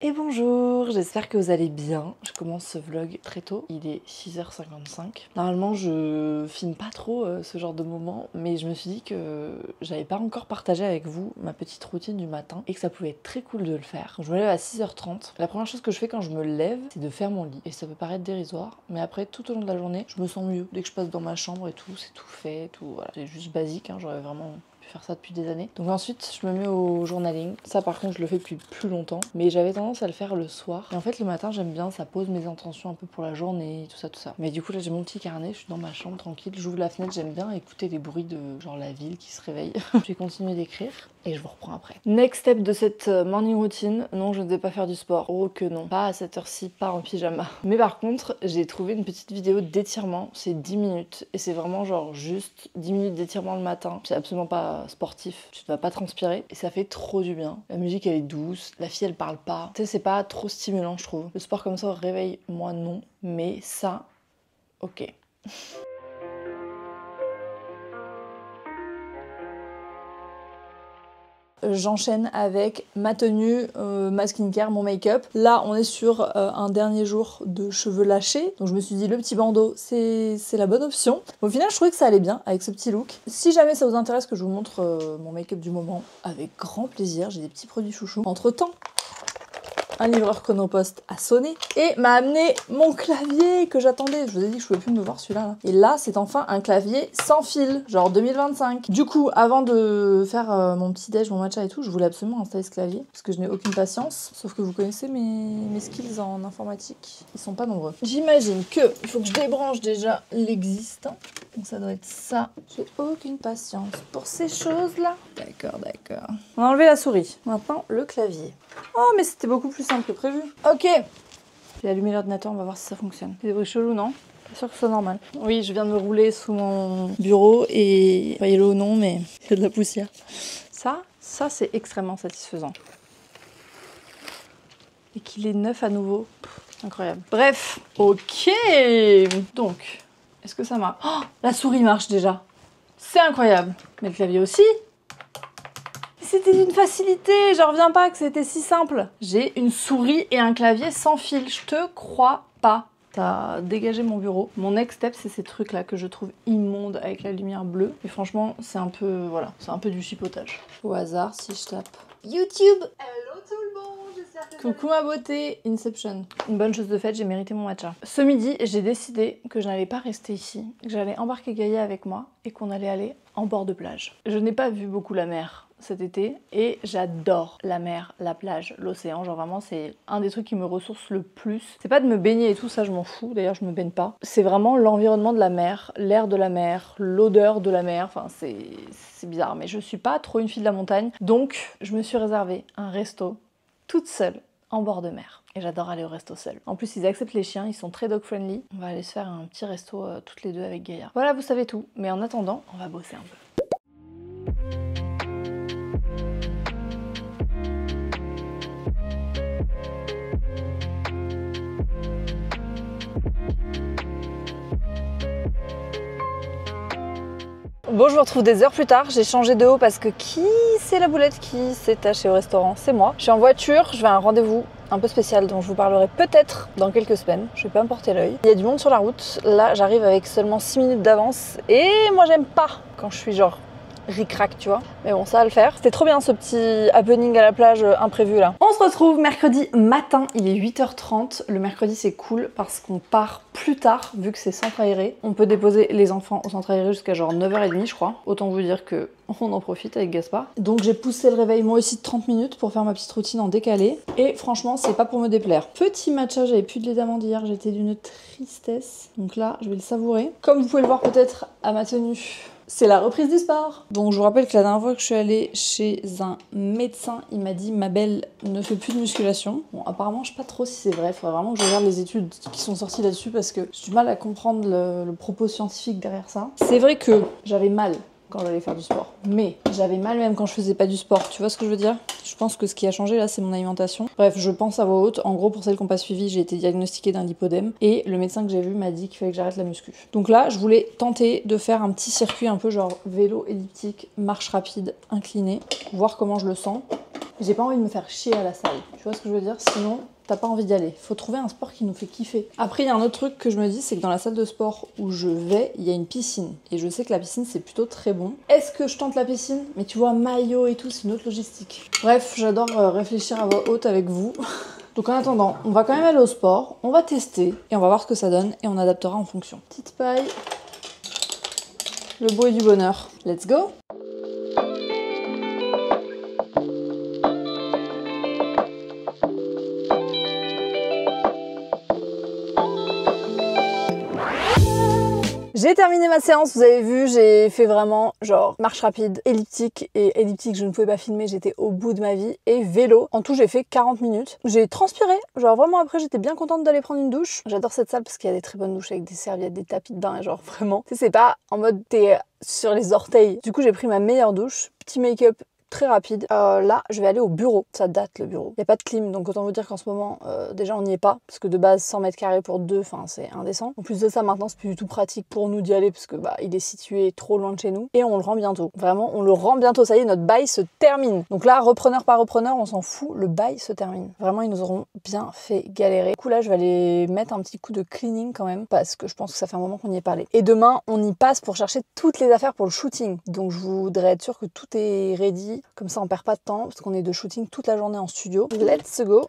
Et bonjour, j'espère que vous allez bien. Je commence ce vlog très tôt, il est 6h55. Normalement je filme pas trop ce genre de moment, mais je me suis dit que j'avais pas encore partagé avec vous ma petite routine du matin et que ça pouvait être très cool de le faire. Donc, je me lève à 6h30. La première chose que je fais quand je me lève, c'est de faire mon lit. Et ça peut paraître dérisoire, mais après tout au long de la journée, je me sens mieux. Dès que je passe dans ma chambre et tout, c'est tout fait, tout voilà. C'est juste basique, hein, j'aurais vraiment faire ça depuis des années. Donc ensuite je me mets au journaling. Ça par contre je le fais depuis plus longtemps, mais j'avais tendance à le faire le soir. Et en fait le matin j'aime bien, ça pose mes intentions un peu pour la journée, tout ça tout ça. Mais du coup là j'ai mon petit carnet, je suis dans ma chambre tranquille, j'ouvre la fenêtre, j'aime bien écouter les bruits de genre la ville qui se réveille. Je vais continuer d'écrire et je vous reprends après. Next step de cette morning routine, non je ne vais pas faire du sport. Oh que non, pas à cette heure-ci, pas en pyjama. Mais par contre j'ai trouvé une petite vidéo d'étirement, c'est 10 minutes et c'est vraiment genre juste 10 minutes d'étirement le matin. C'est absolument pas sportif, tu ne vas pas transpirer et ça fait trop du bien. La musique elle est douce, la fille elle parle pas. Tu sais c'est pas trop stimulant je trouve. Le sport comme ça au réveil, moi non, mais ça, ok. J'enchaîne avec ma tenue, ma skincare, mon make-up. Là, on est sur un dernier jour de cheveux lâchés. Donc je me suis dit, le petit bandeau, c'est la bonne option. Au final, je trouvais que ça allait bien avec ce petit look. Si jamais ça vous intéresse que je vous montre mon make-up du moment, avec grand plaisir, j'ai des petits produits chouchous. Entre-temps, un livreur Chronopost a sonné et m'a amené mon clavier que j'attendais. Je vous ai dit que je pouvais plus me voir celui-là. Et là, c'est enfin un clavier sans fil, genre 2025. Du coup, avant de faire mon petit déj, mon matcha et tout, je voulais absolument installer ce clavier parce que je n'ai aucune patience. Sauf que vous connaissez mes skills en informatique, ils sont pas nombreux. J'imagine que il faut que je débranche déjà l'existant. Donc ça doit être ça. J'ai aucune patience pour ces choses-là. D'accord, d'accord. On a enlevé la souris. Maintenant, le clavier. Oh, mais c'était beaucoup plus simple que prévu. Ok. J'ai allumé l'ordinateur, on va voir si ça fonctionne. C'est des bruits chelous, non? Pas sûr que ce soit normal. Oui, je viens de me rouler sous mon bureau et... voyez-le ou non, mais il y a de la poussière. Ça c'est extrêmement satisfaisant. Et qu'il est neuf à nouveau. Pff, incroyable. Bref, ok. Donc, est-ce que ça marche? Oh, la souris marche déjà. C'est incroyable. Mais le clavier aussi. C'était d'une facilité, j'en reviens pas que c'était si simple. J'ai une souris et un clavier sans fil, je te crois pas. T'as dégagé mon bureau. Mon next step, c'est ces trucs là que je trouve immondes avec la lumière bleue. Et franchement, c'est un peu, voilà, c'est un peu du chipotage. Au hasard, si je tape YouTube. Hello tout le monde, j'espère que coucou ma beauté, Inception. Une bonne chose de faite, j'ai mérité mon matcha. Ce midi, j'ai décidé que je n'allais pas rester ici, que j'allais embarquer Gaïa avec moi et qu'on allait aller en bord de plage. Je n'ai pas vu beaucoup la mer cet été et j'adore la mer, la plage, l'océan, genre vraiment c'est un des trucs qui me ressource le plus. C'est pas de me baigner et tout, ça je m'en fous, d'ailleurs je me baigne pas. C'est vraiment l'environnement de la mer, l'air de la mer, l'odeur de la mer, enfin c'est bizarre mais je suis pas trop une fille de la montagne donc je me suis réservé un resto toute seule en bord de mer. Et j'adore aller au resto seul. En plus, ils acceptent les chiens, ils sont très dog friendly. On va aller se faire un petit resto toutes les deux avec Gaïa. Voilà, vous savez tout. Mais en attendant, on va bosser un peu. Bon, je vous retrouve des heures plus tard, j'ai changé de haut parce que qui c'est la boulette qui s'est tachée au restaurant? C'est moi. Je suis en voiture, je vais à un rendez-vous un peu spécial dont je vous parlerai peut-être dans quelques semaines. Je vais pas me porter l'œil. Il y a du monde sur la route. Là, j'arrive avec seulement 6 minutes d'avance et moi j'aime pas quand je suis genre ric-rac, tu vois. Mais bon, ça va le faire. C'était trop bien ce petit happening à la plage imprévu là. On se retrouve mercredi matin, il est 8h30. Le mercredi c'est cool parce qu'on part plus tard vu que c'est centre aéré. On peut déposer les enfants au centre aéré jusqu'à genre 9h30 je crois. Autant vous dire que on en profite avec Gaspard. Donc j'ai poussé le réveil moi aussi de 30 minutes pour faire ma petite routine en décalé. Et franchement c'est pas pour me déplaire. Petit matcha, j'avais plus de lait d'amande hier, j'étais d'une tristesse. Donc là je vais le savourer. Comme vous pouvez le voir peut-être à ma tenue, c'est la reprise du sport. Donc je vous rappelle que la dernière fois que je suis allée chez un médecin, il m'a dit ma belle ne fait plus de musculation. Bon apparemment je sais pas trop si c'est vrai, il faudrait vraiment que je regarde les études qui sont sorties là-dessus parce que j'ai du mal à comprendre le propos scientifique derrière ça. C'est vrai que j'avais mal quand j'allais faire du sport. Mais j'avais mal même quand je faisais pas du sport, tu vois ce que je veux dire? Je pense que ce qui a changé là c'est mon alimentation. Bref, je pense à voix haute. En gros pour celles qui n'ont pas suivi, j'ai été diagnostiquée d'un lipodème et le médecin que j'ai vu m'a dit qu'il fallait que j'arrête la muscu. Donc là je voulais tenter de faire un petit circuit un peu genre vélo elliptique, marche rapide, inclinée, voir comment je le sens. J'ai pas envie de me faire chier à la salle, tu vois ce que je veux dire? Sinon, t'as pas envie d'y aller. Faut trouver un sport qui nous fait kiffer. Après, il y a un autre truc que je me dis, c'est que dans la salle de sport où je vais, il y a une piscine. Et je sais que la piscine, c'est plutôt très bon. Est-ce que je tente la piscine? Mais tu vois, maillot et tout, c'est une autre logistique. Bref, j'adore réfléchir à voix haute avec vous. Donc en attendant, on va quand même aller au sport, on va tester et on va voir ce que ça donne et on adaptera en fonction. Petite paille, le beau et du bonheur. Let's go! J'ai terminé ma séance, vous avez vu, j'ai fait vraiment genre marche rapide, elliptique, et elliptique je ne pouvais pas filmer, j'étais au bout de ma vie, et vélo. En tout j'ai fait 40 minutes. J'ai transpiré, genre vraiment après j'étais bien contente d'aller prendre une douche. J'adore cette salle parce qu'il y a des très bonnes douches avec des serviettes, des tapis de bain, et genre vraiment, tu sais c'est pas en mode t'es sur les orteils. Du coup j'ai pris ma meilleure douche, petit make-up très rapide. Là, je vais aller au bureau. Ça date le bureau. Il n'y a pas de clim, donc autant vous dire qu'en ce moment, déjà on n'y est pas, parce que de base 100 mètres carrés pour deux, enfin c'est indécent. En plus de ça, maintenant c'est plus du tout pratique pour nous d'y aller, parce que bah il est situé trop loin de chez nous, et on le rend bientôt. Vraiment, on le rend bientôt. Ça y est, notre bail se termine. Donc là, repreneur par repreneur, on s'en fout, le bail se termine. Vraiment, ils nous auront bien fait galérer. Du coup là, je vais aller mettre un petit coup de cleaning quand même, parce que je pense que ça fait un moment qu'on n'y est pas allé. Et demain, on y passe pour chercher toutes les affaires pour le shooting. Donc je voudrais être sûre que tout est ready. Comme ça, on perd pas de temps, parce qu'on est de shooting toute la journée en studio. Let's go!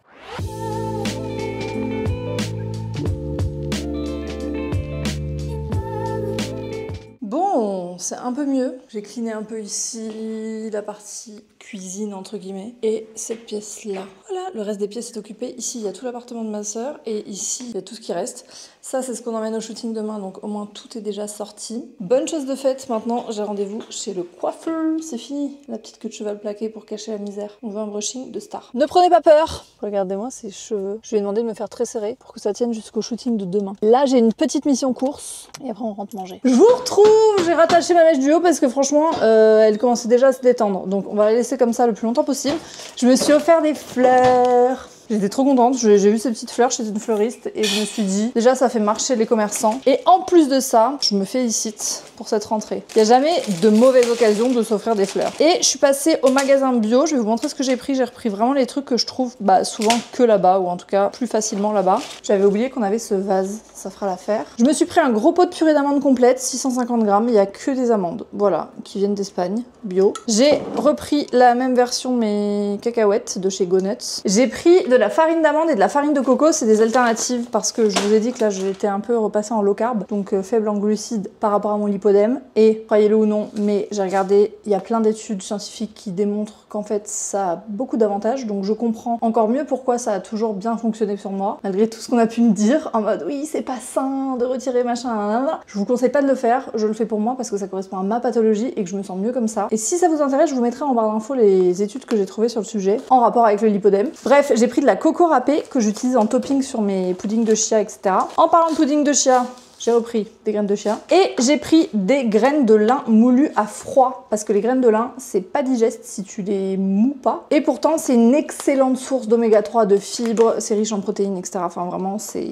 Bon, c'est un peu mieux. J'ai cleané un peu ici, la partie cuisine entre guillemets, et cette pièce-là. Voilà, le reste des pièces est occupé. Ici, il y a tout l'appartement de ma sœur, et ici, il y a tout ce qui reste. Ça, c'est ce qu'on emmène au shooting demain, donc au moins tout est déjà sorti. Bonne chose de faite, maintenant, j'ai rendez-vous chez le coiffeur. C'est fini, la petite queue de cheval plaquée pour cacher la misère. On veut un brushing de star. Ne prenez pas peur! Regardez-moi ces cheveux. Je lui ai demandé de me faire très serré pour que ça tienne jusqu'au shooting de demain. Là, j'ai une petite mission course, et après on rentre manger. Je vous retrouve! J'ai rattaché ma mèche du haut parce que franchement, elle commençait déjà à se détendre. Donc on va la laisser comme ça le plus longtemps possible. Je me suis offert des fleurs. J'étais trop contente, j'ai vu ces petites fleurs, j'étais une fleuriste et je me suis dit, déjà ça fait marcher les commerçants. Et en plus de ça, je me félicite pour cette rentrée. Il n'y a jamais de mauvaise occasion de s'offrir des fleurs. Et je suis passée au magasin bio, je vais vous montrer ce que j'ai pris. J'ai repris vraiment les trucs que je trouve souvent que là-bas, ou en tout cas plus facilement là-bas. J'avais oublié qu'on avait ce vase, ça fera l'affaire. Je me suis pris un gros pot de purée d'amandes complète, 650 grammes, il n'y a que des amandes, voilà, qui viennent d'Espagne, bio. J'ai repris la même version de mes cacahuètes de chez Go Nuts. J'ai pris de la farine d'amande et de la farine de coco, c'est des alternatives parce que je vous ai dit que là j'étais un peu repassée en low carb, donc faible en glucides par rapport à mon lipodème. Et croyez-le ou non, mais j'ai regardé, il y a plein d'études scientifiques qui démontrent qu'en fait ça a beaucoup d'avantages, donc je comprends encore mieux pourquoi ça a toujours bien fonctionné sur moi, malgré tout ce qu'on a pu me dire en mode oui c'est pas sain de retirer machin, nanana. Je vous conseille pas de le faire, je le fais pour moi parce que ça correspond à ma pathologie et que je me sens mieux comme ça. Et si ça vous intéresse, je vous mettrai en barre d'infos les études que j'ai trouvées sur le sujet en rapport avec le lipodème. Bref, j'ai pris de la coco râpée que j'utilise en topping sur mes puddings de chia, etc. En parlant de pudding de chia, j'ai repris des graines de chia et j'ai pris des graines de lin moulues à froid parce que les graines de lin c'est pas digeste si tu les mous pas, et pourtant c'est une excellente source d'oméga 3, de fibres, c'est riche en protéines, etc. Enfin vraiment c'est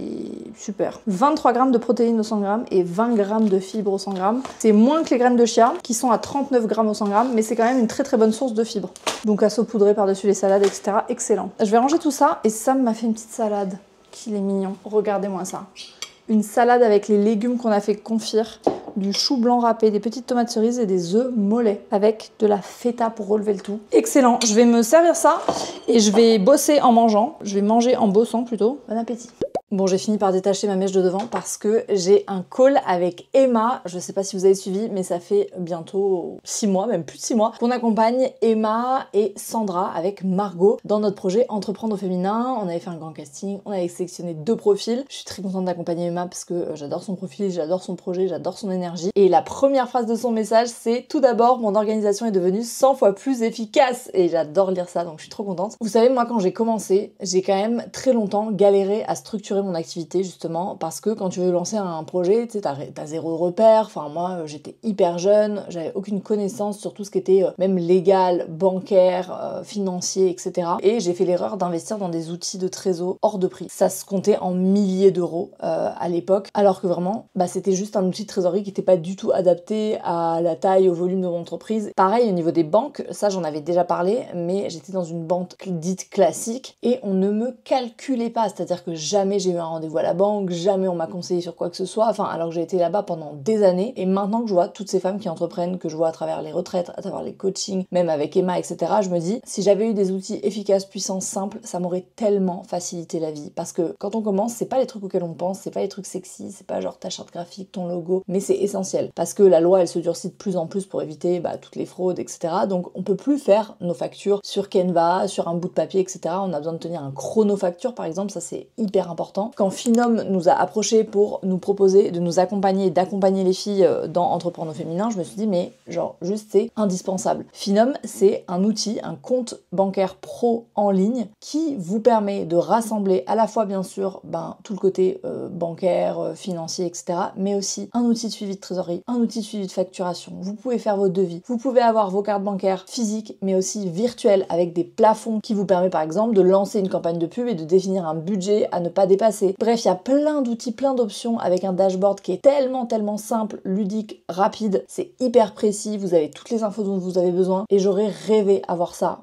super. 23 grammes de protéines au 100 grammes et 20 grammes de fibres au 100 grammes. C'est moins que les graines de chia qui sont à 39 grammes au 100 grammes, mais c'est quand même une très très bonne source de fibres. Donc à saupoudrer par-dessus les salades, etc. Excellent. Je vais ranger tout ça et Sam m'a fait une petite salade. Qu'il est mignon. Regardez-moi ça. Une salade avec les légumes qu'on a fait confire, du chou blanc râpé, des petites tomates cerises et des œufs mollets avec de la feta pour relever le tout. Excellent, je vais me servir ça et je vais bosser en mangeant. Je vais manger en bossant plutôt. Bon appétit. Bon, j'ai fini par détacher ma mèche de devant parce que j'ai un call avec Emma. Je sais pas si vous avez suivi, mais ça fait bientôt 6 mois, même plus de 6 mois, qu'on accompagne Emma et Sandra avec Margot dans notre projet Entreprendre au féminin. On avait fait un grand casting, on avait sélectionné 2 profils. Je suis très contente d'accompagner Emma parce que j'adore son profil, j'adore son projet, j'adore son énergie. Et la première phrase de son message, c'est « Tout d'abord, mon organisation est devenue 100 fois plus efficace ». Et j'adore lire ça, donc je suis trop contente. Vous savez, moi, quand j'ai commencé, j'ai quand même très longtemps galéré à structurer structurer mon activité justement parce que quand tu veux lancer un projet, tu sais, t'as zéro repère. Enfin moi j'étais hyper jeune, j'avais aucune connaissance sur tout ce qui était même légal, bancaire, financier, etc. Et j'ai fait l'erreur d'investir dans des outils de trésor hors de prix. Ça se comptait en milliers d'euros à l'époque, alors que vraiment c'était juste un outil de trésorerie qui n'était pas du tout adapté à la taille, au volume de mon entreprise. Pareil au niveau des banques, ça j'en avais déjà parlé, mais j'étais dans une banque dite classique et on ne me calculait pas, c'est-à-dire que jamais j'ai eu un rendez-vous à la banque, jamais on m'a conseillé sur quoi que ce soit, enfin alors que j'ai été là-bas pendant des années et maintenant que je vois toutes ces femmes qui entreprennent, que je vois à travers les retraites, à travers les coachings, même avec Emma, etc., je me dis, si j'avais eu des outils efficaces, puissants, simples, ça m'aurait tellement facilité la vie. Parce que quand on commence, c'est pas les trucs auxquels on pense, c'est pas les trucs sexy, c'est pas genre ta charte graphique, ton logo, mais c'est essentiel. Parce que la loi, elle se durcit de plus en plus pour éviter toutes les fraudes, etc. Donc on peut plus faire nos factures sur Canva, sur un bout de papier, etc. On a besoin de tenir un chronofacture, par exemple, ça c'est hyper important. Quand Finom nous a approchés pour nous proposer de nous accompagner et d'accompagner les filles dans Entreprendre au féminin, je me suis dit, mais genre, juste c'est indispensable. Finom, c'est un outil, un compte bancaire pro en ligne qui vous permet de rassembler à la fois, bien sûr, tout le côté bancaire, financier, etc., mais aussi un outil de suivi de trésorerie, un outil de suivi de facturation. Vous pouvez faire vos devis, vous pouvez avoir vos cartes bancaires physiques, mais aussi virtuelles, avec des plafonds qui vous permet, par exemple, de lancer une campagne de pub et de définir un budget à ne pas dépasser. Bref, il y a plein d'outils, plein d'options avec un dashboard qui est tellement simple, ludique, rapide, c'est hyper précis, vous avez toutes les infos dont vous avez besoin et j'aurais rêvé avoir ça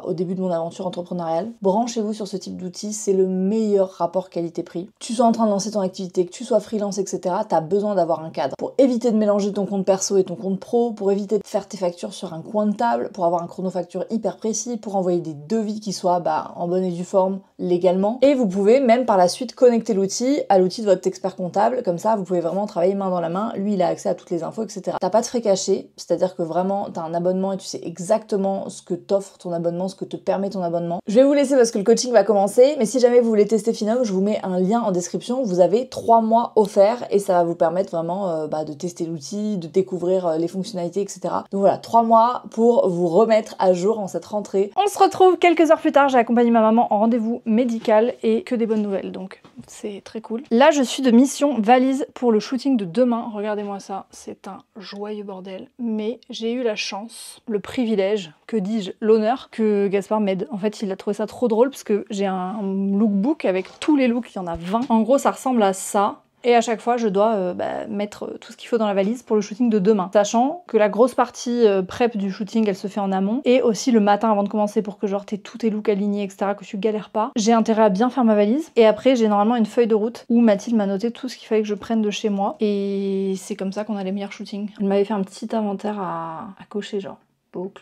au début de mon aventure entrepreneuriale. Branchez-vous sur ce type d'outils, c'est le meilleur rapport qualité-prix. Tu sois en train de lancer ton activité, que tu sois freelance, etc., t'as besoin d'avoir un cadre pour éviter de mélanger ton compte perso et ton compte pro, pour éviter de faire tes factures sur un coin de table, pour avoir un chronofacture hyper précis, pour envoyer des devis qui soient en bonne et due forme légalement. Et vous pouvez même par la suite connecter l'outil à l'outil de votre expert comptable, comme ça vous pouvez vraiment travailler main dans la main, lui il a accès à toutes les infos, etc. T'as pas de frais cachés, c'est-à-dire que vraiment t'as un abonnement et tu sais exactement ce que t'offre ton abonnement, ce que te permet ton abonnement. Je vais vous laisser parce que le coaching va commencer, mais si jamais vous voulez tester Finom, je vous mets un lien en description, vous avez 3 mois offerts et ça va vous permettre vraiment de tester l'outil, de découvrir les fonctionnalités, etc. Donc voilà, 3 mois pour vous remettre à jour en cette rentrée. On se retrouve quelques heures plus tard, j'ai accompagné ma maman en rendez-vous médical et que des bonnes nouvelles, donc c'est très cool. Là, je suis de mission valise pour le shooting de demain. Regardez-moi ça, c'est un joyeux bordel. Mais j'ai eu la chance, le privilège, que dis-je, l'honneur, que Gaspard m'aide. En fait, il a trouvé ça trop drôle parce que j'ai un lookbook avec tous les looks, il y en a 20. En gros, ça ressemble à ça. Et à chaque fois, je dois mettre tout ce qu'il faut dans la valise pour le shooting de demain. Sachant que la grosse partie prep du shooting, elle se fait en amont. Et aussi le matin avant de commencer pour que genre t'aies tous tes looks alignés, etc., que tu galères pas. J'ai intérêt à bien faire ma valise. Et après, j'ai normalement une feuille de route où Mathilde m'a noté tout ce qu'il fallait que je prenne de chez moi. Et c'est comme ça qu'on a les meilleurs shootings. Elle m'avait fait un petit inventaire à cocher, genre. Boucle.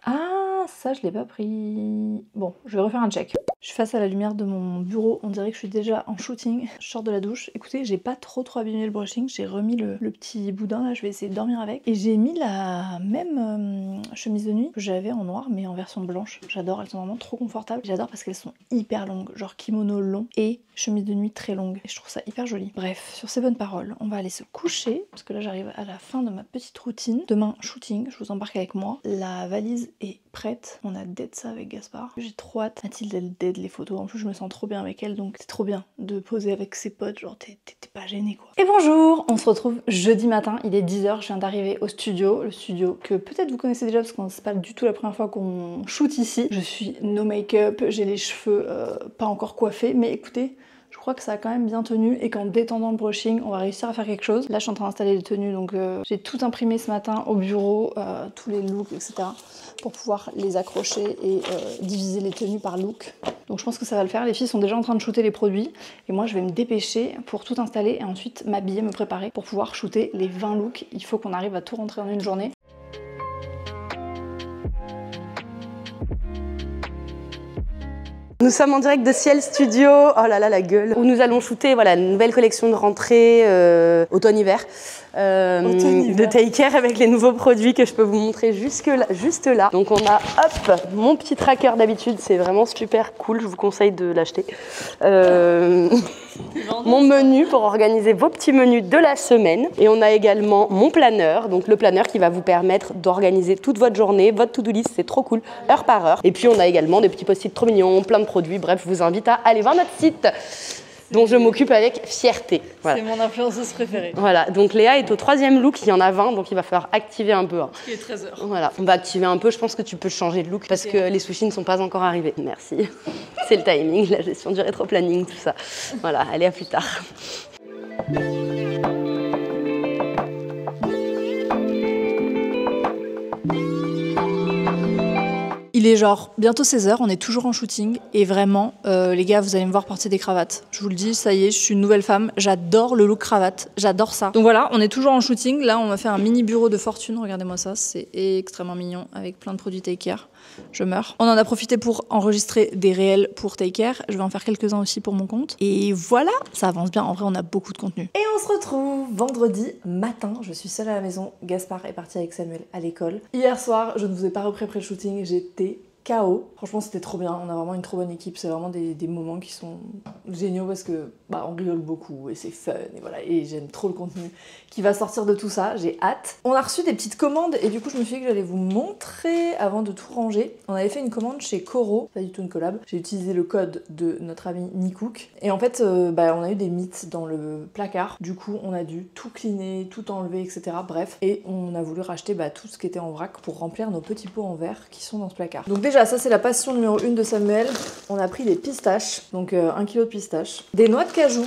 Ah, ça je l'ai pas pris. Bon, je vais refaire un check. Je suis face à la lumière de mon bureau, on dirait que je suis déjà en shooting. Je sors de la douche. Écoutez, j'ai pas trop abîmé le brushing, j'ai remis le petit boudin là, je vais essayer de dormir avec. Et j'ai mis la même chemise de nuit que j'avais en noir mais en version blanche. J'adore, elles sont vraiment trop confortables. J'adore parce qu'elles sont hyper longues, genre kimono long et chemise de nuit très longue. Et je trouve ça hyper joli. Bref, sur ces bonnes paroles, on va aller se coucher parce que là j'arrive à la fin de ma petite routine. Demain, shooting, je vous embarque avec moi. La valise est prête. On a dead ça avec Gaspard. J'ai trop hâte. Mathilde, elle dead les photos. En plus, je me sens trop bien avec elle, donc c'est trop bien de poser avec ses potes. Genre, t'es pas gênée, quoi. Et bonjour, on se retrouve jeudi matin. Il est 10h. Je viens d'arriver au studio. Le studio que peut-être vous connaissez déjà parce que c'est pas du tout la première fois qu'on shoot ici. Je suis no make-up. J'ai les cheveux pas encore coiffés, mais écoutez, je crois que ça a quand même bien tenu et qu'en détendant le brushing, on va réussir à faire quelque chose. Là, je suis en train d'installer les tenues, donc j'ai tout imprimé ce matin au bureau, tous les looks, etc. pour pouvoir les accrocher et diviser les tenues par look. Donc je pense que ça va le faire. Les filles sont déjà en train de shooter les produits et moi, je vais me dépêcher pour tout installer et ensuite m'habiller, me préparer pour pouvoir shooter les 20 looks. Il faut qu'on arrive à tout rentrer en une journée. Nous sommes en direct de Ciel Studio, oh là là la gueule, où nous allons shooter voilà, une nouvelle collection de rentrée automne-hiver de Take Care avec les nouveaux produits que je peux vous montrer juste là. Donc on a hop mon petit tracker d'habitude, c'est vraiment super cool, je vous conseille de l'acheter. Mon menu pour organiser vos petits menus de la semaine. Et on a également mon planeur, donc le planeur qui va vous permettre d'organiser toute votre journée, votre to-do list, c'est trop cool, heure par heure. Et puis on a également des petits post-it trop mignons, plein de produits. Bref, je vous invite à aller voir notre site dont je m'occupe avec fierté. Voilà. C'est mon influenceuse préférée. Voilà, donc Léa est au 3e look, il y en a 20, donc il va falloir activer un peu. Hein. Il est 13h. Voilà, on va activer un peu, je pense que tu peux changer de look parce que les sushis ne sont pas encore arrivés. Merci. C'est le timing, la gestion du rétro-planning, tout ça. Voilà, allez, à plus tard. Il est genre bientôt 16h, on est toujours en shooting et vraiment, les gars, vous allez me voir porter des cravates. Je vous le dis, ça y est, je suis une nouvelle femme, j'adore le look cravate, j'adore ça. Donc voilà, on est toujours en shooting, là on m'a fait un mini bureau de fortune, regardez-moi ça, c'est extrêmement mignon avec plein de produits Take Care. Je meurs. On en a profité pour enregistrer des réels pour Take Care, je vais en faire quelques-uns aussi pour mon compte. Et voilà, ça avance bien, en vrai on a beaucoup de contenu. Et on se retrouve vendredi matin, je suis seule à la maison, Gaspard est parti avec Samuel à l'école. Hier soir, je ne vous ai pas repris après le shooting, j'étais KO. Franchement c'était trop bien, on a vraiment une trop bonne équipe, c'est vraiment des moments qui sont géniaux parce que bah, on rigole beaucoup et c'est fun et voilà, et j'aime trop le contenu qui va sortir de tout ça, j'ai hâte. On a reçu des petites commandes et du coup je me suis dit que j'allais vous montrer avant de tout ranger. On avait fait une commande chez Coro, pas du tout une collab, j'ai utilisé le code de notre ami Nikook et en fait bah, on a eu des mythes dans le placard, du coup on a dû tout cleaner, tout enlever etc. Bref, et on a voulu racheter bah, tout ce qui était en vrac pour remplir nos petits pots en verre qui sont dans ce placard. Donc déjà ça c'est la passion numéro 1 de Samuel. On a pris des pistaches, donc 1 kg de pistaches, des noix de cajou.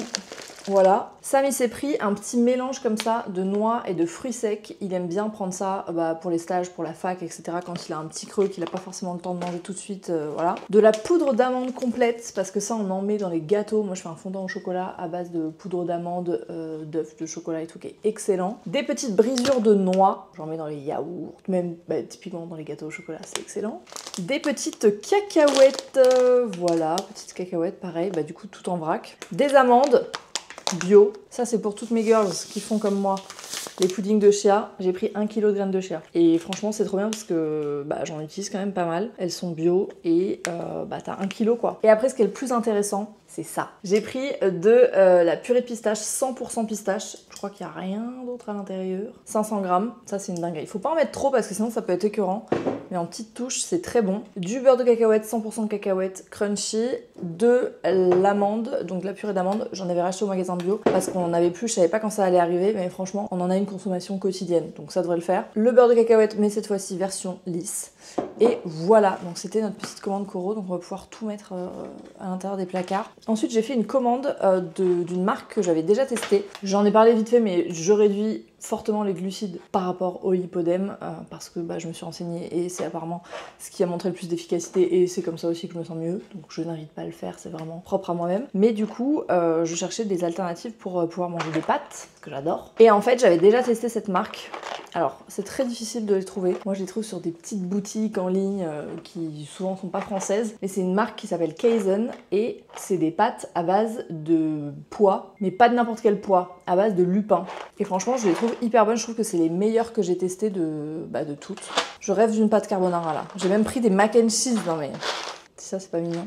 Voilà, Sam il s'est pris un petit mélange comme ça de noix et de fruits secs. Il aime bien prendre ça bah, pour les stages, pour la fac, etc. Quand il a un petit creux, qu'il n'a pas forcément le temps de manger tout de suite, voilà. De la poudre d'amande complète, parce que ça on en met dans les gâteaux. Moi je fais un fondant au chocolat à base de poudre d'amande, d'œufs, de chocolat et tout qui est excellent. Des petites brisures de noix, j'en mets dans les yaourts, même bah, typiquement dans les gâteaux au chocolat, c'est excellent. Des petites cacahuètes, voilà, petites cacahuètes, pareil, bah du coup tout en vrac. Des amandes bio, ça c'est pour toutes mes girls qui font comme moi les puddings de chia. J'ai pris 1 kg de graines de chia et franchement c'est trop bien parce que bah, j'en utilise quand même pas mal, elles sont bio et bah t'as 1 kg quoi. Et après ce qui est le plus intéressant, c'est ça. J'ai pris de la purée de pistache, 100% pistache. Je crois qu'il n'y a rien d'autre à l'intérieur. 500 grammes, ça c'est une dinguerie. Il faut pas en mettre trop parce que sinon ça peut être écœurant. Mais en petite touche, c'est très bon. Du beurre de cacahuète, 100% de cacahuète, crunchy. De l'amande, donc de la purée d'amande. J'en avais racheté au magasin bio parce qu'on en avait plus. Je savais pas quand ça allait arriver, mais franchement, on en a une consommation quotidienne. Donc ça devrait le faire. Le beurre de cacahuète, mais cette fois-ci version lisse. Et voilà, donc c'était notre petite commande Coro, donc on va pouvoir tout mettre à l'intérieur des placards. Ensuite j'ai fait une commande d'une marque que j'avais déjà testée. J'en ai parlé vite fait mais je réduis fortement les glucides par rapport au lipodème parce que bah, je me suis renseignée et c'est apparemment ce qui a montré le plus d'efficacité et c'est comme ça aussi que je me sens mieux, donc je n'invite pas à le faire, c'est vraiment propre à moi-même. Mais du coup je cherchais des alternatives pour pouvoir manger des pâtes, que j'adore. Et en fait j'avais déjà testé cette marque. Alors c'est très difficile de les trouver, moi je les trouve sur des petites boutiques en ligne qui souvent sont pas françaises, mais c'est une marque qui s'appelle Kaizen et c'est des pâtes à base de pois, mais pas de n'importe quel pois, à base de lupin. Et franchement je les trouve hyper bonnes, je trouve que c'est les meilleures que j'ai testées de toutes. Je rêve d'une pâte carbonara là. J'ai même pris des mac and cheese, non mais ça c'est pas mignon.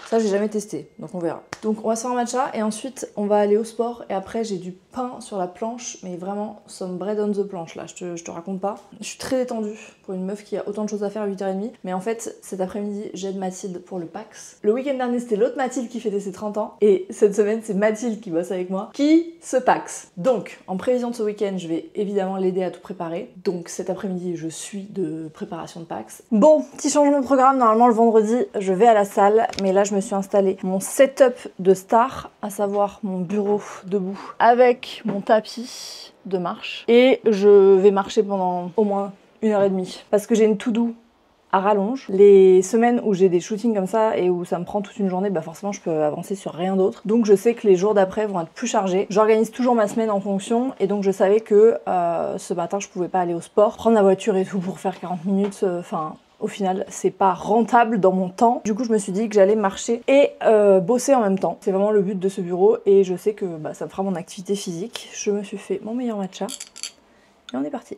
Ça j'ai jamais testé, donc on verra. Donc on va se faire un matcha et ensuite on va aller au sport et après j'ai du pain sur la planche, mais vraiment some bread on the planche là, je te raconte pas. Je suis très détendue pour une meuf qui a autant de choses à faire à 8h30, mais en fait cet après-midi j'aide Mathilde pour le PAX. Le week-end dernier c'était l'autre Mathilde qui fêtait ses 30 ans et cette semaine c'est Mathilde qui bosse avec moi qui se PAX. Donc en prévision de ce week-end je vais évidemment l'aider à tout préparer. Donc cet après-midi je suis de préparation de PAX. Bon, petit changement de programme, normalement le vendredi je vais à la salle, mais là je me suis installé mon setup de star, à savoir mon bureau debout avec mon tapis de marche et je vais marcher pendant au moins 1h30 parce que j'ai une to-do à rallonge. Les semaines où j'ai des shootings comme ça et où ça me prend toute une journée, bah forcément je peux avancer sur rien d'autre. Donc je sais que les jours d'après vont être plus chargés. J'organise toujours ma semaine en fonction et donc je savais que ce matin je pouvais pas aller au sport, prendre la voiture et tout pour faire 40 minutes, enfin... Au final, c'est pas rentable dans mon temps. Du coup, je me suis dit que j'allais marcher et bosser en même temps. C'est vraiment le but de ce bureau et je sais que bah, ça me fera mon activité physique. Je me suis fait mon meilleur matcha et on est parti.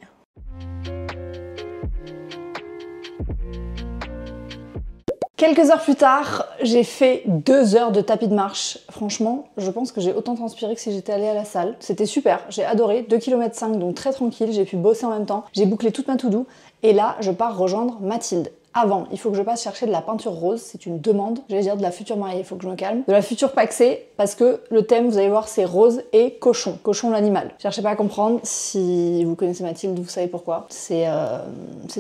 Quelques heures plus tard, j'ai fait 2 heures de tapis de marche. Franchement, je pense que j'ai autant transpiré que si j'étais allée à la salle. C'était super, j'ai adoré. 2,5 km, donc très tranquille, j'ai pu bosser en même temps. J'ai bouclé toute ma to-do. Et là, je pars rejoindre Mathilde avant, il faut que je passe chercher de la peinture rose, c'est une demande, j'allais dire de la future mariée, il faut que je me calme, de la future paxée, parce que le thème, vous allez voir, c'est rose et cochon, cochon l'animal. Cherchez pas à comprendre, si vous connaissez Mathilde, vous savez pourquoi, c'est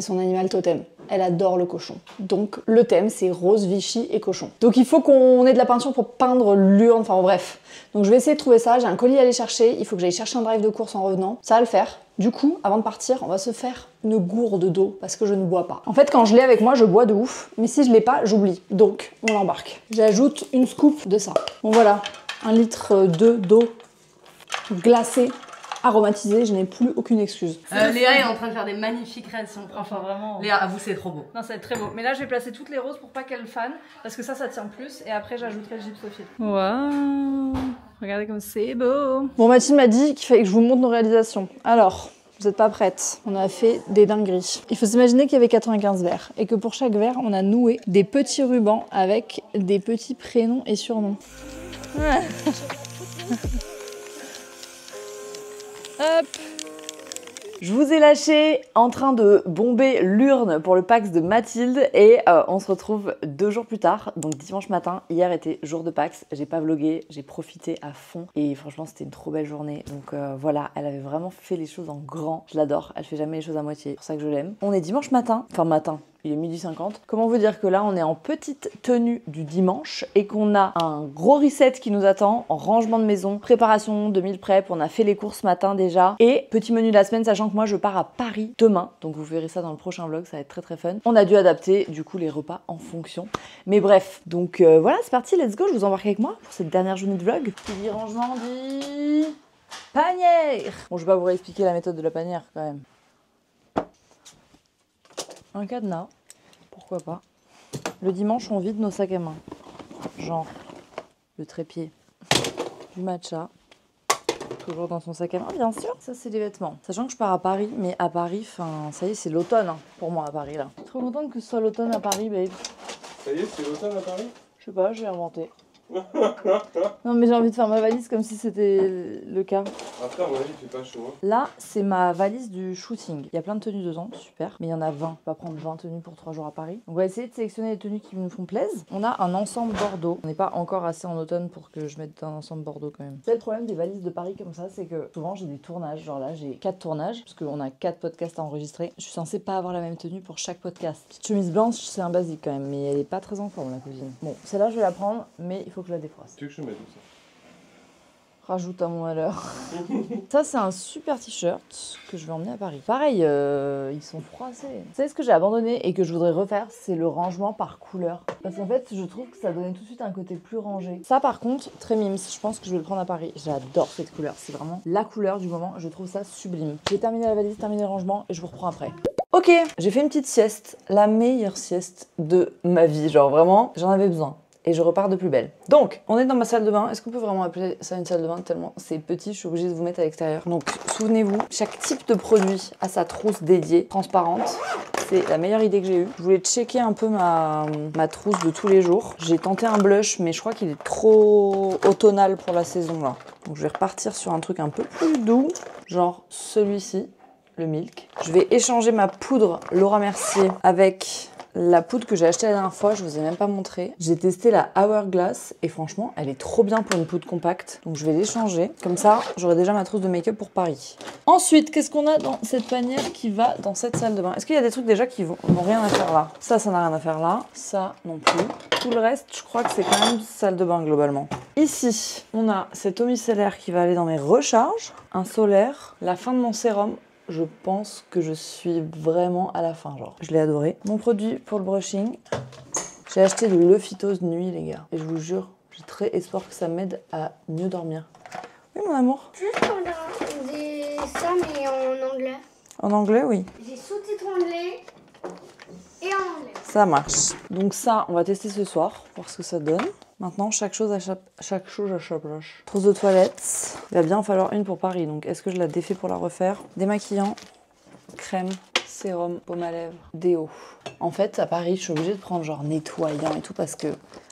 son animal totem. Elle adore le cochon. Donc le thème c'est rose, Vichy et cochon. Donc il faut qu'on ait de la peinture pour peindre l'urne, enfin bref. Donc je vais essayer de trouver ça, j'ai un colis à aller chercher, il faut que j'aille chercher un drive de course en revenant, ça va le faire. Du coup, avant de partir, on va se faire une gourde d'eau parce que je ne bois pas. En fait, quand je l'ai avec moi, je bois de ouf, mais si je l'ai pas, j'oublie. Donc on l'embarque. J'ajoute une scoop de ça. Bon voilà, 1,2 litre d'eau glacée. Aromatisée, je n'ai plus aucune excuse. Léa est en train de faire des magnifiques créations. Enfin vraiment. Léa, avoue, c'est trop beau. Non, ça va être très beau. Mais là, je vais placer toutes les roses pour pas qu'elles fanent, parce que ça tient plus. Et après, j'ajouterai le gypsophile. Waouh! Regardez comme c'est beau. Bon, Mathilde m'a dit qu'il fallait que je vous montre nos réalisations. Alors, vous n'êtes pas prêtes. On a fait des dingueries. Il faut s'imaginer qu'il y avait 95 verres et que pour chaque verre, on a noué des petits rubans avec des petits prénoms et surnoms. Hop. Je vous ai lâché en train de bomber l'urne pour le Pax de Mathilde et on se retrouve 2 jours plus tard, donc dimanche matin. Hier était jour de Pax, j'ai pas vlogué, j'ai profité à fond et franchement c'était une trop belle journée. Donc voilà, elle avait vraiment fait les choses en grand, je l'adore, elle fait jamais les choses à moitié, c'est pour ça que je l'aime. On est dimanche matin, enfin matin. Il est 12h50. Comment vous dire que là, on est en petite tenue du dimanche et qu'on a un gros reset qui nous attend en rangement de maison, préparation de meal prep. On a fait les courses ce matin déjà. Et petit menu de la semaine, sachant que moi, je pars à Paris demain. Donc vous verrez ça dans le prochain vlog, ça va être très très fun. On a dû adapter du coup les repas en fonction. Mais bref, donc voilà, c'est parti, let's go. Je vous embarque avec moi pour cette dernière journée de vlog. Qui dit rangement dit panière. Bon, je vais pas vous réexpliquer la méthode de la panière quand même. Un cadenas, pourquoi pas. Le dimanche, on vide nos sacs à main. Genre, le trépied, du matcha, toujours dans son sac à main, bien sûr. Ça, c'est les vêtements. Sachant que je pars à Paris, mais à Paris, enfin, ça y est, c'est l'automne hein, pour moi à Paris, là. Trop contente que ce soit l'automne à Paris, babe. Ça y est, c'est l'automne à Paris? Je sais pas, j'ai inventé. Non mais j'ai envie de faire ma valise comme si c'était le cas. Après, à mon avis, il fait pas chaud. Hein. Là, c'est ma valise du shooting. Il y a plein de tenues dedans, super. Mais il y en a 20. Je vais pas prendre 20 tenues pour 3 jours à Paris. Donc on va essayer de sélectionner les tenues qui nous font plaisir. On a un ensemble bordeaux. On n'est pas encore assez en automne pour que je mette un ensemble bordeaux quand même. C'est le problème des valises de Paris comme ça, c'est que souvent j'ai des tournages. Genre là, j'ai 4 tournages parce qu'on a 4 podcasts à enregistrer. Je suis censée pas avoir la même tenue pour chaque podcast. Petite chemise blanche, c'est un basique quand même, mais elle est pas très en forme la cousine. Bon, celle-là je vais la prendre, mais il faut que je la défroisse. Tu veux que je mette où ça? Rajoute à mon malheur. Ça, c'est un super t-shirt que je vais emmener à Paris. Pareil, ils sont froissés. Vous savez ce que j'ai abandonné et que je voudrais refaire, c'est le rangement par couleur. Parce qu'en fait, je trouve que ça donnait tout de suite un côté plus rangé. Ça, par contre, très mimes. Je pense que je vais le prendre à Paris. J'adore cette couleur. C'est vraiment la couleur du moment. Je trouve ça sublime. J'ai terminé la valise, terminé le rangement et je vous reprends après. Ok, j'ai fait une petite sieste. La meilleure sieste de ma vie. Genre vraiment, j'en avais besoin. Et je repars de plus belle. Donc, on est dans ma salle de bain. Est-ce qu'on peut vraiment appeler ça une salle de bain tellement c'est petit, je suis obligée de vous mettre à l'extérieur. Donc, souvenez-vous, chaque type de produit a sa trousse dédiée, transparente. C'est la meilleure idée que j'ai eue. Je voulais checker un peu ma trousse de tous les jours. J'ai tenté un blush, mais je crois qu'il est trop automnal pour la saison là. Donc, je vais repartir sur un truc un peu plus doux, genre celui-ci, le Milk. Je vais échanger ma poudre Laura Mercier avec la poudre que j'ai achetée la dernière fois, je vous ai même pas montré. J'ai testé la Hourglass et franchement, elle est trop bien pour une poudre compacte. Donc je vais l'échanger. Comme ça, j'aurai déjà ma trousse de make-up pour Paris. Ensuite, qu'est-ce qu'on a dans cette panière qui va dans cette salle de bain? Est-ce qu'il y a des trucs déjà qui n'ont rien à faire là? Ça n'a rien à faire là. Ça non plus. Tout le reste, je crois que c'est quand même salle de bain globalement. Ici, on a cet eau micellaire qui va aller dans mes recharges. Un solaire. La fin de mon sérum. Je pense que je suis vraiment à la fin, genre. Je l'ai adoré. Mon produit pour le brushing, j'ai acheté de l'Euphytose nuit, les gars. Et je vous jure, j'ai très espoir que ça m'aide à mieux dormir. Oui, mon amour. Juste pour des ça, mais en anglais. En anglais, oui. J'ai sous-titres anglais et en anglais. Ça marche. Donc ça, on va tester ce soir, voir ce que ça donne. Maintenant, chaque chose à chaque poche. Trousse de toilette. Il va bien en falloir une pour Paris. Donc, est-ce que je la défais pour la refaire? Démaquillant, crème, sérum, baume à lèvres, déo. En fait, à Paris, je suis obligée de prendre genre nettoyant et tout parce que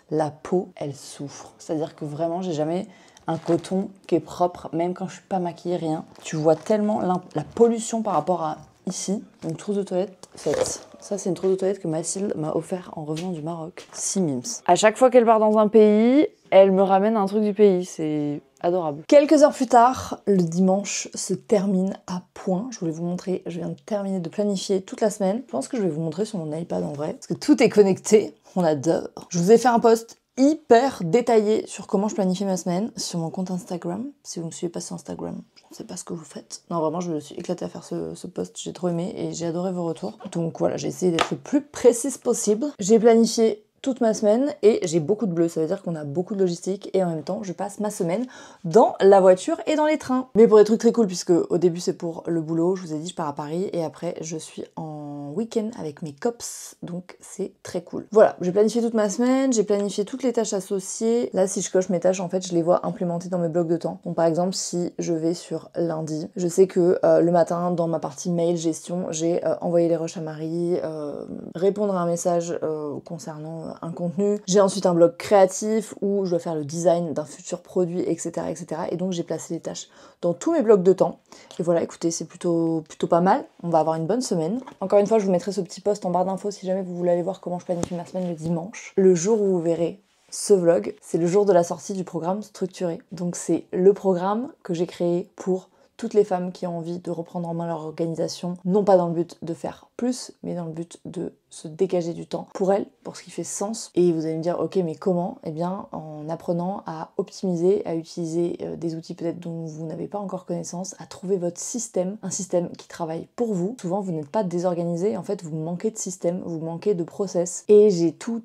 la peau, elle souffre. C'est-à-dire que vraiment, j'ai jamais un coton qui est propre, même quand je suis pas maquillée, rien. Tu vois tellement la pollution par rapport à ici, une trousse de toilette faite. Ça, c'est une trousse de toilette que Mathilde m'a offert en revenant du Maroc. 6 mims. À chaque fois qu'elle part dans un pays, elle me ramène un truc du pays. C'est adorable. Quelques heures plus tard, le dimanche se termine à point. Je voulais vous montrer, je viens de terminer de planifier toute la semaine. Je pense que je vais vous montrer sur mon iPad en vrai, parce que tout est connecté. On adore. Je vous ai fait un post hyper détaillé sur comment je planifie ma semaine sur mon compte Instagram. Si vous me suivez pas sur Instagram, je ne sais pas ce que vous faites. Non, vraiment, je me suis éclatée à faire ce post. J'ai trop aimé et j'ai adoré vos retours. Donc voilà, j'ai essayé d'être le plus précise possible. J'ai planifié toute ma semaine et j'ai beaucoup de bleu, ça veut dire qu'on a beaucoup de logistique et en même temps je passe ma semaine dans la voiture et dans les trains. Mais pour des trucs très cool, puisque au début c'est pour le boulot, je vous ai dit je pars à Paris et après je suis en week-end avec mes cops, donc c'est très cool. Voilà, j'ai planifié toute ma semaine, j'ai planifié toutes les tâches associées. Là si je coche mes tâches, en fait je les vois implémentées dans mes blocs de temps. Donc par exemple si je vais sur lundi, je sais que le matin dans ma partie mail gestion, j'ai envoyé les rushs à Marie, répondre à un message concernant un contenu. J'ai ensuite un blog créatif où je dois faire le design d'un futur produit, etc. etc. Et donc j'ai placé les tâches dans tous mes blocs de temps. Et voilà, écoutez, c'est plutôt pas mal. On va avoir une bonne semaine. Encore une fois, je vous mettrai ce petit post en barre d'infos si jamais vous voulez aller voir comment je planifie ma semaine le dimanche. Le jour où vous verrez ce vlog, c'est le jour de la sortie du programme structuré. Donc c'est le programme que j'ai créé pour toutes les femmes qui ont envie de reprendre en main leur organisation, non pas dans le but de faire plus, mais dans le but de se dégager du temps pour elles, pour ce qui fait sens. Et vous allez me dire, ok, mais comment? Eh bien, en apprenant à optimiser, à utiliser des outils peut-être dont vous n'avez pas encore connaissance, à trouver votre système, un système qui travaille pour vous. Souvent, vous n'êtes pas désorganisé, en fait, vous manquez de système, vous manquez de process. Et j'ai tout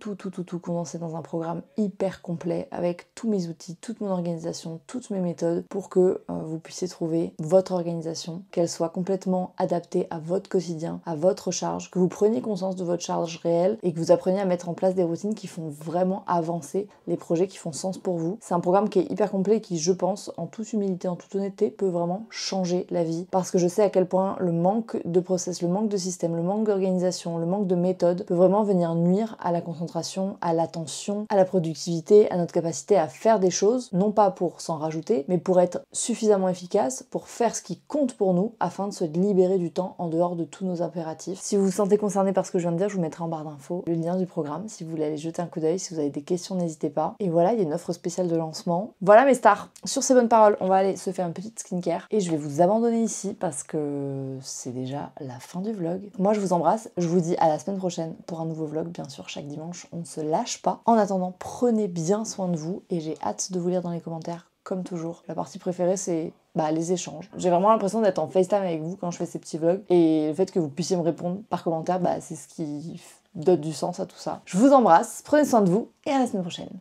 condensé dans un programme hyper complet avec tous mes outils, toute mon organisation, toutes mes méthodes pour que vous puissiez trouver votre organisation, qu'elle soit complètement adaptée à votre quotidien, à votre charge, que vous preniez conscience de votre charge réelle et que vous appreniez à mettre en place des routines qui font vraiment avancer les projets qui font sens pour vous. C'est un programme qui est hyper complet et qui, je pense, en toute humilité, en toute honnêteté, peut vraiment changer la vie. Parce que je sais à quel point le manque de process, le manque de système, le manque d'organisation, le manque de méthode peut vraiment venir nuire à la concentration, à l'attention, à la productivité, à notre capacité à faire des choses, non pas pour s'en rajouter, mais pour être suffisamment efficace, pour faire ce qui compte pour nous, afin de se libérer du temps en dehors de tous nos impératifs. Si vous vous sentez concerné par ce que je viens de dire, je vous mettrai en barre d'infos le lien du programme si vous voulez aller jeter un coup d'œil. Si vous avez des questions, n'hésitez pas. Et voilà, il y a une offre spéciale de lancement. Voilà mes stars, sur ces bonnes paroles, on va aller se faire une petite skincare et je vais vous abandonner ici parce que c'est déjà la fin du vlog. Moi je vous embrasse, je vous dis à la semaine prochaine pour un nouveau vlog, bien sûr chaque dimanche, on ne se lâche pas. En attendant, prenez bien soin de vous et j'ai hâte de vous lire dans les commentaires comme toujours. La partie préférée c'est les échanges. J'ai vraiment l'impression d'être en FaceTime avec vous quand je fais ces petits vlogs et le fait que vous puissiez me répondre par commentaire, c'est ce qui donne du sens à tout ça. Je vous embrasse, prenez soin de vous et à la semaine prochaine.